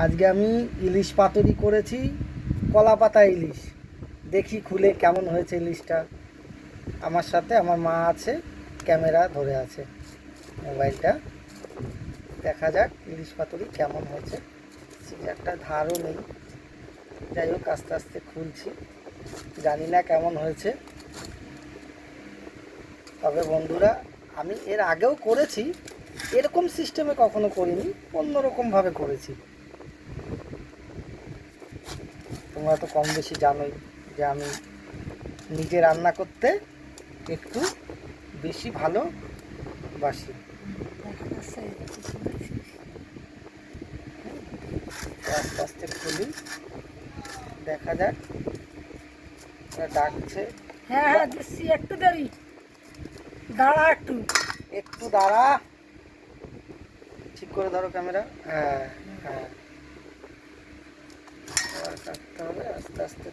আজকে আমি ইলিশ পাতুরি করেছি, কলা পাতা ইলিশ। দেখি খুলে কেমন হয়েছে ইলিশটা। আমার সাথে আমার মা আছে, ক্যামেরা ধরে আছে মোবাইলটা। দেখা যাক ইলিশ পাতুরি কেমন হয়েছে। একটা ধারও নেই, যাই হোক আস্তে আস্তে খুলছি। জানি না কেমন হয়েছে, তবে বন্ধুরা আমি এর আগেও করেছি, এরকম সিস্টেমে কখনো করিনি, অন্যরকমভাবে করেছি। তোমরা তো কম বেশি জানোই যে আমি নিজে রান্না করতে একটু বেশি ভালোবাসি। আস্তে আস্তে খুলি, দেখা যাক। ডাকছে। হ্যাঁ হ্যাঁ দিচ্ছি, একটু দেরি, দাঁড়া একটু। একটু দাঁড়া, ঠিক করে ধরো ক্যামেরা। হ্যাঁ হ্যাঁ, কাটতে হবে আস্তে আস্তে।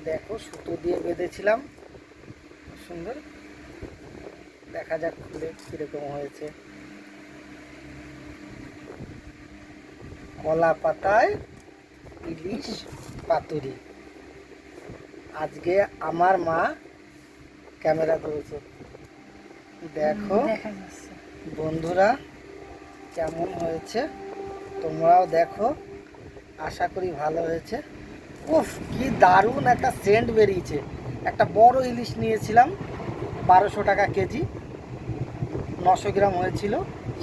দেখো সুতো দিয়ে বেঁধেছিলাম, সুন্দর। দেখা যাক খুলে কিরকম হয়েছে। কলা পাতায় ইলিশ পাতুরি। আজকে আমার মা ক্যামেরা ধরেছে। দেখো দেখা যাচ্ছে বন্ধুরা কেমন হয়েছে, তোমরাও দেখো, আশা করি ভালো হয়েছে। উফ, কি দারুণ একটা সেন্ট বেরিয়েছে। একটা বড় ইলিশ নিয়েছিলাম, 1200 টাকা কেজি, 900 গ্রাম হয়েছিল।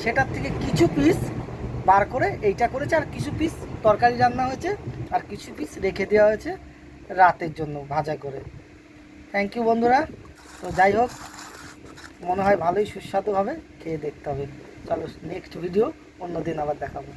সেটার থেকে কিছু পিস বার করে এইটা করেছে, আর কিছু পিস তরকারি রান্না হয়েছে, আর কিছু পিস রেখে দেওয়া হয়েছে রাতের জন্য ভাজা করে। থ্যাংক ইউ বন্ধুরা। তো যাই হোক, মনে হয় ভালোই সুস্বাদু হবে, খেয়ে দেখতে হবে। চলো নেক্সট ভিডিও অন্য দিন আবার দেখাবো।